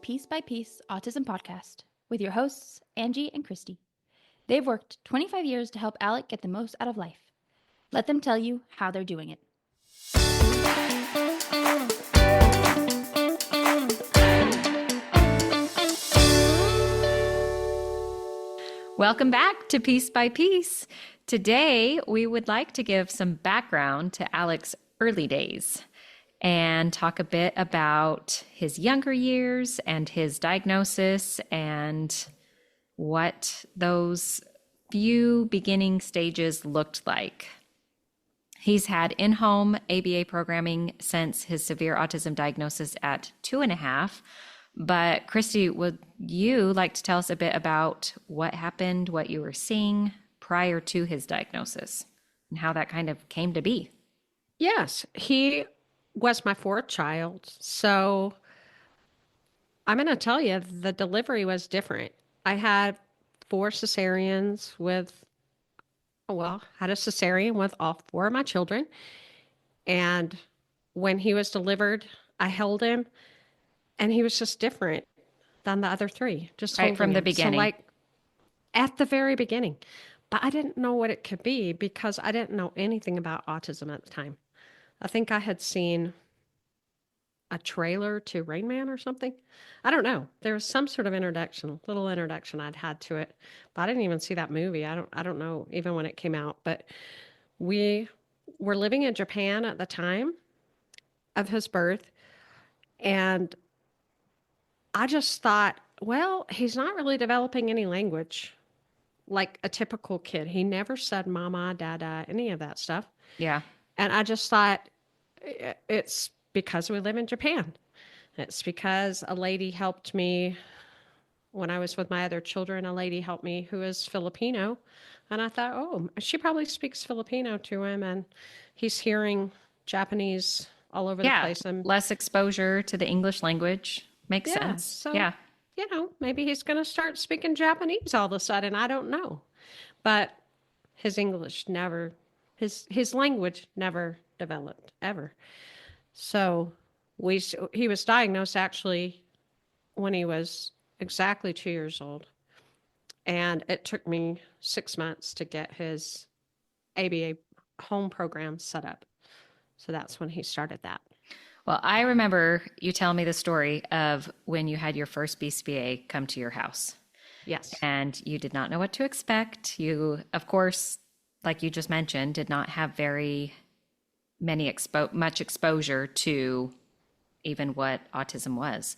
Piece by Piece Autism podcast with your hosts, Angie and Christi. They've worked 25 years to help Alec get the most out of life. Let them tell you how they're doing it. Welcome back to Piece by Piece. Today, we would like to give some background to Alec's early days and talk a bit about his younger years and his diagnosis and what those few beginning stages looked like. He's had in-home ABA programming since his severe autism diagnosis at 2.5. But Christi, would you like to tell us a bit about what happened, what you were seeing prior to his diagnosis, and how that kind of came to be? Yes, he was my fourth child. So I'm going to tell you, the delivery was different. I had 4 cesareans had a cesarean with all 4 of my children. And when he was delivered, I held him. And he was just different than the other 3. Just right from the beginning. So like at the very beginning. But I didn't know what it could be because I didn't know anything about autism at the time. I think I had seen a trailer to Rain Man or something. I don't know. There was some sort of little introduction I'd had to it. But I didn't even see that movie. I don't know even when it came out. But we were living in Japan at the time of his birth. And I just thought, well, he's not really developing any language like a typical kid. He never said mama, dada, any of that stuff. Yeah. And I just thought it's because we live in Japan. It's because a lady helped me when I was with my other children. A lady helped me who is Filipino. And I thought, oh, she probably speaks Filipino to him. And he's hearing Japanese all over the place. And less exposure to the English language. Makes sense. So, maybe he's going to start speaking Japanese all of a sudden. I don't know. But his English his language never developed, ever. So he was diagnosed actually when he was exactly 2 years old. And it took me 6 months to get his ABA home program set up. So that's when he started that. Well, I remember you telling me the story of when you had your first BCBA come to your house. Yes. And you did not know what to expect. You, of course, like you just mentioned, did not have very much exposure to even what autism was.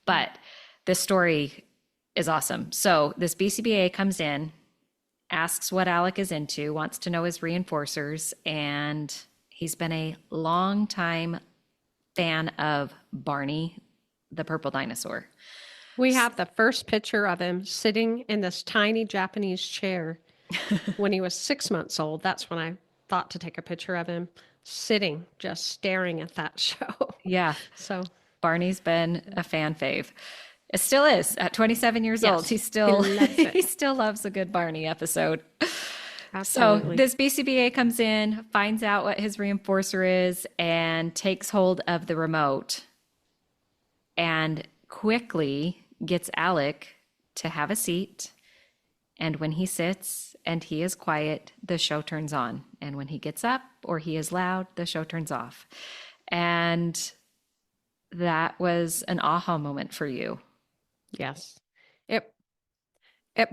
But this story is awesome. So this BCBA comes in, asks what Alec is into, wants to know his reinforcers, and he's been a long time fan of Barney, the purple dinosaur. We have the first picture of him sitting in this tiny Japanese chair when he was 6 months old. That's when I thought to take a picture of him sitting, just staring at that show. Yeah. So Barney's been a fan fave. It still is at 27 years old. He still loves a good Barney episode. Absolutely. So this BCBA comes in, finds out what his reinforcer is, and takes hold of the remote and quickly gets Alec to have a seat. And when he sits and he is quiet, the show turns on. And when he gets up or he is loud, the show turns off. And that was an aha moment for you. Yes. It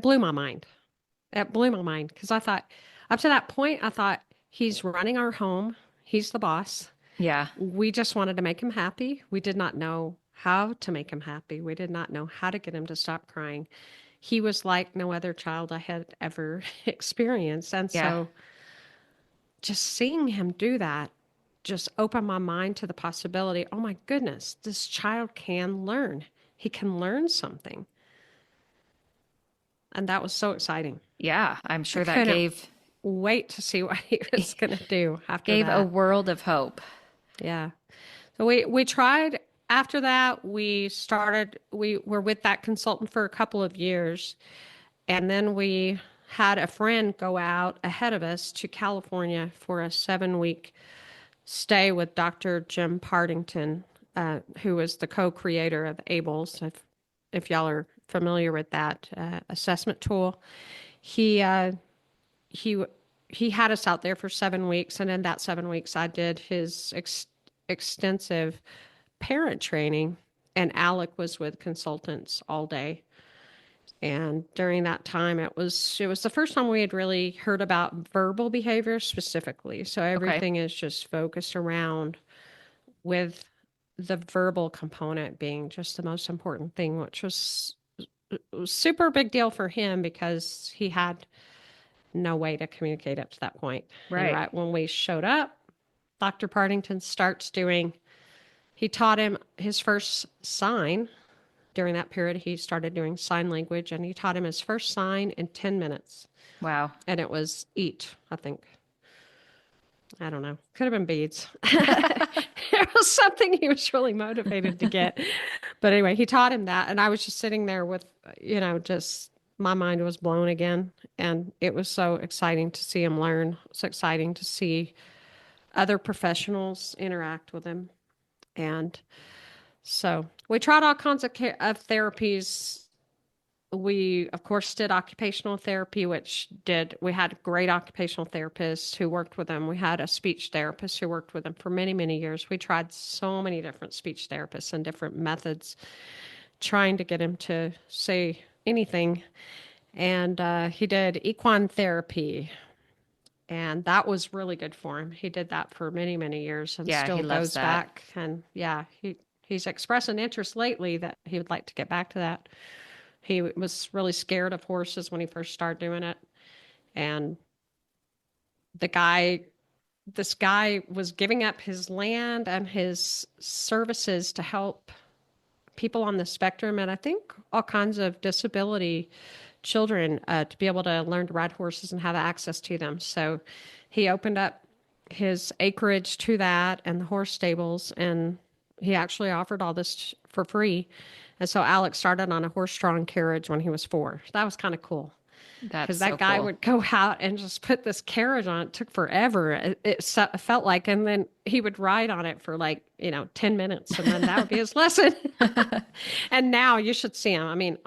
blew my mind. It blew my mind because I thought, up to that point, I thought he's running our home. He's the boss. Yeah. We just wanted to make him happy. We did not know how to make him happy. We did not know how to get him to stop crying. He was like no other child I had ever experienced. And so just seeing him do that just opened my mind to the possibility, oh my goodness, this child can learn. He can learn something. And that was so exciting. Yeah, I'm sure that wait to see what he was going to do after gave that. a world of hope. Yeah. So we tried. After that, we were with that consultant for a couple of years. And then we had a friend go out ahead of us to California for a 7-week stay with Dr. Jim Partington, who was the co-creator of ABLES. If if y'all are familiar with that assessment tool. He he he had us out there for 7 weeks, and in that 7 weeks, I did his extensive parent training, and Alec was with consultants all day. And during that time, it was the first time we had really heard about verbal behavior specifically. So Okay. everything is just focused around with the verbal component being just the most important thing, which was super big deal for him because he had no way to communicate up to that point. And Right. right when we showed up, Dr. Partington he taught him his first sign. During that period, he started doing sign language, and he taught him his first sign in 10 minutes. Wow. And it was eat, I think. I don't know. Could have been beads. It was something he was really motivated to get. But anyway, he taught him that. And I was just sitting there with, just my mind was blown again. And it was so exciting to see him learn. It's exciting to see other professionals interact with him. And so we tried all kinds of therapies. We, of course, did occupational therapy, we had great occupational therapists who worked with them. We had a speech therapist who worked with them for many, many years. We tried so many different speech therapists and different methods trying to get him to say anything. And he did equine therapy, and that was really good for him. He did that for many, many years and Yeah, he still loves goes that. back. And yeah, he's expressed an interest lately that he would like to get back to that. He was really scared of horses when he first started doing it. And this guy was giving up his land and his services to help people on the spectrum, and I think all kinds of disability children, to be able to learn to ride horses and have access to them. So he opened up his acreage to that and the horse stables, and he actually offered all this for free. And so Alex started on a horse-drawn carriage when he was 4. That was kind of cool That's because so that guy cool. would go out and just put this carriage on. It took forever. It felt like, and then he would ride on it for like, 10 minutes, and then that would be his lesson. And now you should see him. Angie,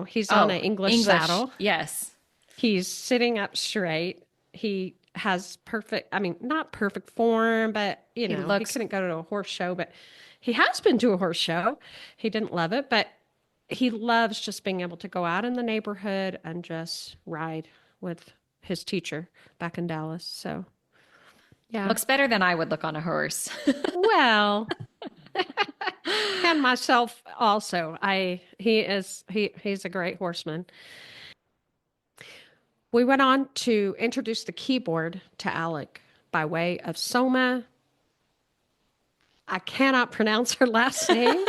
he's on Oh, an English English. saddle. Yes. He's sitting up straight. He has not perfect form, but He he looks couldn't go to a horse show, but he has been to a horse show. He didn't love it, but he loves just being able to go out in the neighborhood and just ride with his teacher back in Dallas. So, yeah. looks better than I would look on a horse. Well, and myself also. He's a great horseman. We went on to introduce the keyboard to Alec by way of Soma. I cannot pronounce her last name.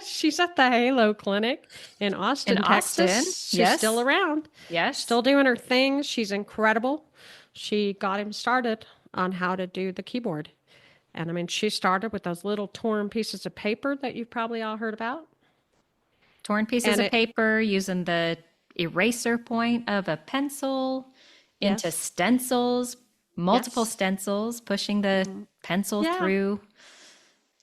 She's at the Halo Clinic in Austin, In Austin, Texas. She's yes. still around, Yes. still doing her thing. She's incredible. She got him started on how to do the keyboard. And she started with those little torn pieces of paper that you've probably all heard about. Torn pieces And of it, paper using the eraser point of a pencil into yes, stencils, multiple yes, stencils, pushing the pencil yeah. through.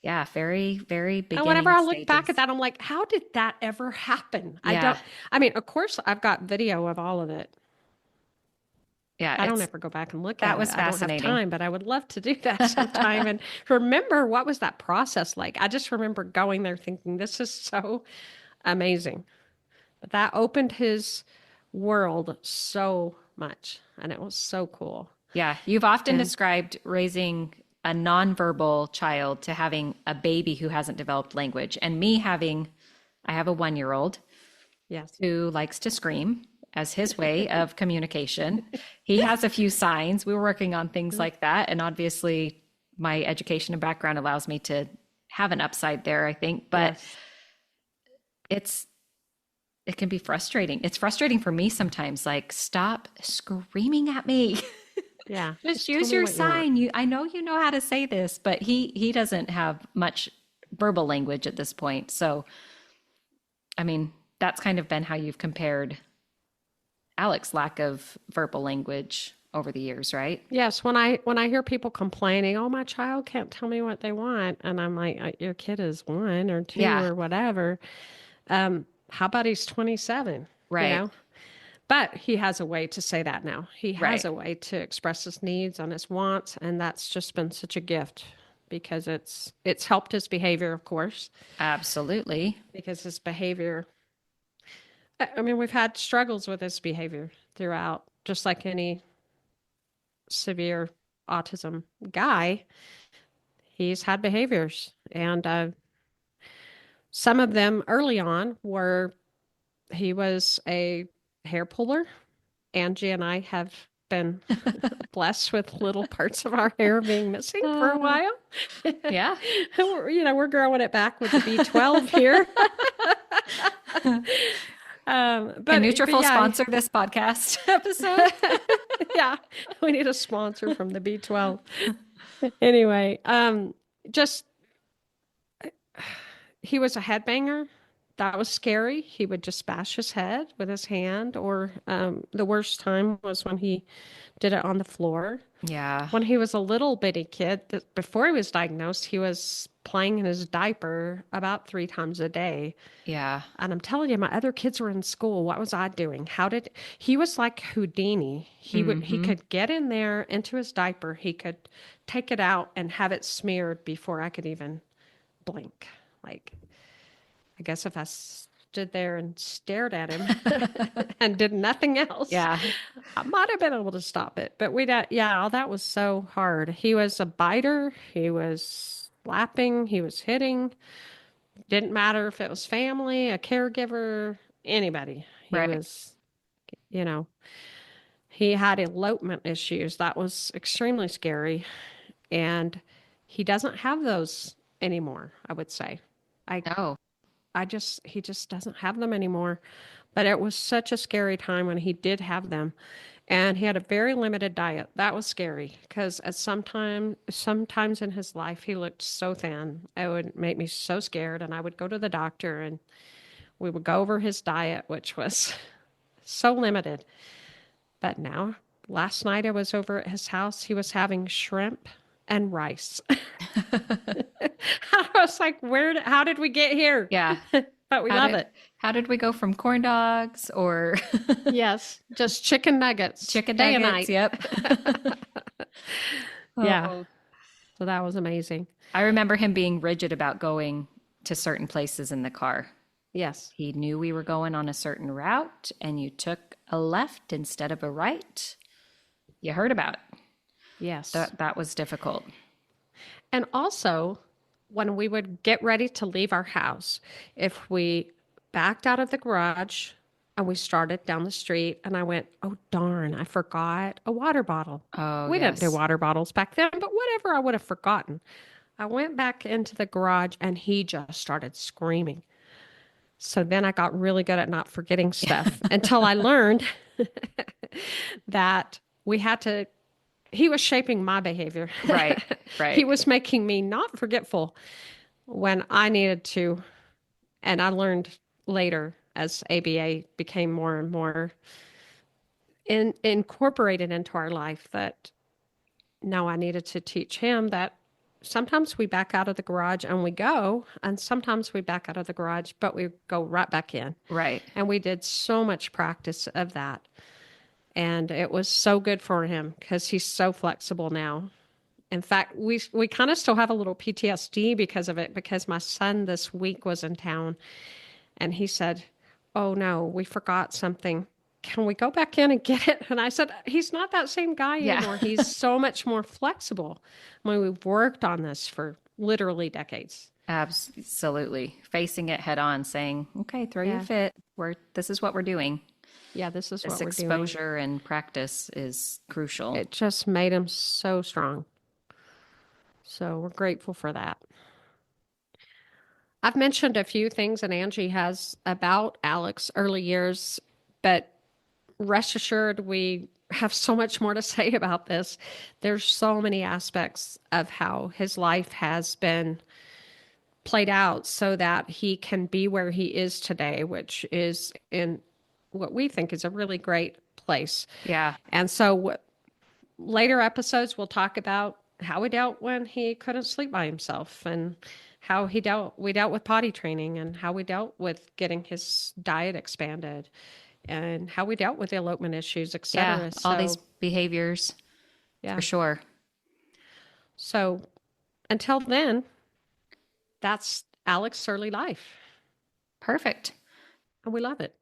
Yeah, very, very And whenever beginning I look back stages. at that, I'm like, how did that ever happen? Yeah. Of course, I've got video of all of it. Yeah, I don't ever go back and look that at was it. I don't have fascinating. time, but I would love to do that sometime and remember what was that process like. I just remember going there thinking, this is so amazing. But that opened his world so much, and it was so cool. Yeah, you've often And described raising a nonverbal child to having a baby who hasn't developed language. And I have a 1-year-old yes, who likes to scream as his way of communication. He has a few signs. We were working on things like that. And obviously, my education and background allows me to have an upside there, I think. But yes. it can be frustrating. It's frustrating for me sometimes. Like, stop screaming at me. Yeah, Just tell use me your what you want. sign. I know you know how to say this, but he doesn't have much verbal language at this point. So, that's kind of been how you've compared Alec's lack of verbal language over the years, right? Yes, when I hear people complaining, "Oh, my child can't tell me what they want," and I'm like, Your kid is 1 or 2 Yeah, or whatever. How about he's 27? You right, know, but he has a way to say that now. He has right. a way to express his needs and his wants, and that's just been such a gift because it's helped his behavior, of course, Absolutely. because his behavior. I mean, we've had struggles with his behavior throughout, just like any severe autism guy. He's had behaviors, and some of them early on were he was a hair puller. Angie and I have been blessed with little parts of our hair being missing for a Uh, while. yeah. We're growing it back with the B12 here. Can But Nutrafol yeah, sponsor this podcast episode? yeah, we need a sponsor from the B12. Anyway, just he was a headbanger. That was scary. He would just bash his head with his hand, or the worst time was when he did it on the floor. Yeah, When he was a little bitty kid, before he was diagnosed, he was playing in his diaper about 3 times a day. yeah. And I'm telling you, my other kids were in school. What was I doing? He was like Houdini. He Mm-hmm. could get in there into his diaper. He could take it out and have it smeared before I could even blink. Like, I guess if I stood there and stared at him and did nothing else, Yeah, I might have been able to stop it. But yeah, all that was so hard. He was a biter. He was slapping. He was hitting. Didn't matter if it was family, a caregiver, anybody. He right. was, you know, he had elopement issues. That was extremely scary. And he doesn't have those anymore, I would say. I Oh, he just doesn't have them anymore. But it was such a scary time when he did have them. And he had a very limited diet. That was scary because at sometimes in his life, he looked so thin. It would make me so scared. And I would go to the doctor and we would go over his diet, which was so limited. But now, last night I was over at his house. He was having shrimp and rice. I was like, how did we get here? yeah. But we How love did it. how did we go from corn dogs or Yes, just chicken nuggets chicken day and nuggets? night. Yep. Yeah, Oh, so that was amazing. I remember him being rigid about going to certain places in the car. Yes, He knew we were going on a certain route and you took a left instead of a right. You heard about it. yes. That was difficult. And also, when we would get ready to leave our house, if we backed out of the garage and we started down the street, and I went, oh, darn, I forgot a water bottle. Oh, We didn't do yes. water bottles back then, but whatever, I would have forgotten. I went back into the garage and he just started screaming. So then I got really good at not forgetting stuff until I learned that we had to, he was shaping my behavior. Right, He right. was making me not forgetful when I needed to. And I learned later as ABA became more and more incorporated into our life that no, I needed to teach him that sometimes we back out of the garage and we go, and sometimes we back out of the garage, but we go right back in. Right. And we did so much practice of that. And it was so good for him because he's so flexible now. In fact, we kind of still have a little PTSD because of it, because my son this week was in town and he said, oh no, we forgot something. Can we go back in and get it? And I said, he's not that same guy Yeah. anymore. He's so much more flexible. I mean, we've worked on this for literally decades. Absolutely. Facing it head on, saying, okay, throw your Yeah. fit. This is what we're doing. Yeah, this is This what we're doing. exposure and practice is crucial. It just made him so strong. So we're grateful for that. I've mentioned a few things that Angie has about Alec's early years, but rest assured, we have so much more to say about this. There's so many aspects of how his life has been played out so that he can be where he is today, which is in what we think is a really great place. Yeah. And so later episodes, we'll talk about how he dealt when he couldn't sleep by himself, and how we dealt with potty training, and how we dealt with getting his diet expanded, and how we dealt with elopement issues, Yeah, etc. all these So, behaviors for yeah. sure. So until then, that's Alec's early life, Perfect. and we love it.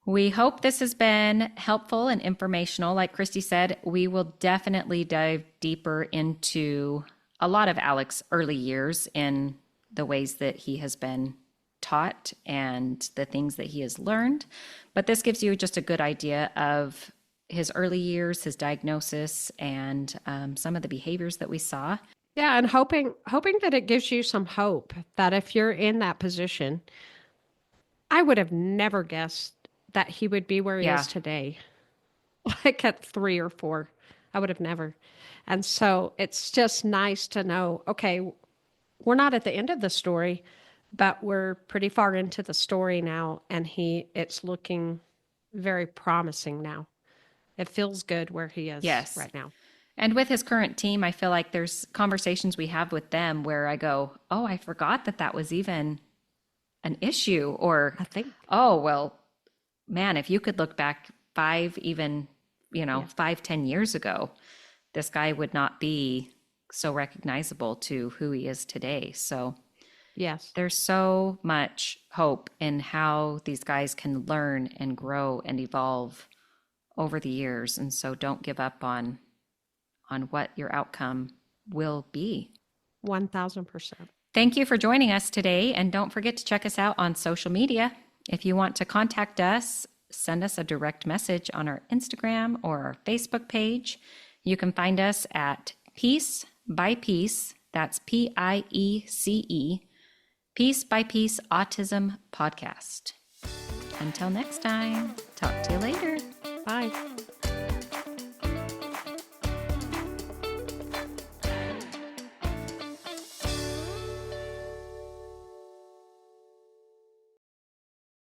We hope this has been helpful and informational. Like Christy said, we will definitely dive deeper into a lot of Alec's early years in the ways that he has been taught and the things that he has learned. But this gives you just a good idea of his early years, his diagnosis, and some of the behaviors that we saw. Yeah, and hoping that it gives you some hope that if you're in that position, I would have never guessed that he would be where he Yeah. is today. Like at 3 or 4, I would have never. And so it's just nice to know, okay, we're not at the end of the story, but we're pretty far into the story now, and it's looking very promising now. It feels good where he is Yes. right now. And with his current team, I feel like there's conversations we have with them where I go, oh, I forgot that that was even an issue. Or, I think. oh, well, man, if you could look back 10 years ago, this guy would not be so recognizable to who he is today. So Yes. there's so much hope in how these guys can learn and grow and evolve over the years. And so don't give up on what your outcome will be. 1,000%. Thank you for joining us today. And don't forget to check us out on social media. If you want to contact us, send us a direct message on our Instagram or our Facebook page. You can find us at Piece by Piece. That's PIECE. Piece by Piece Autism Podcast. Until next time, talk to you later. Bye.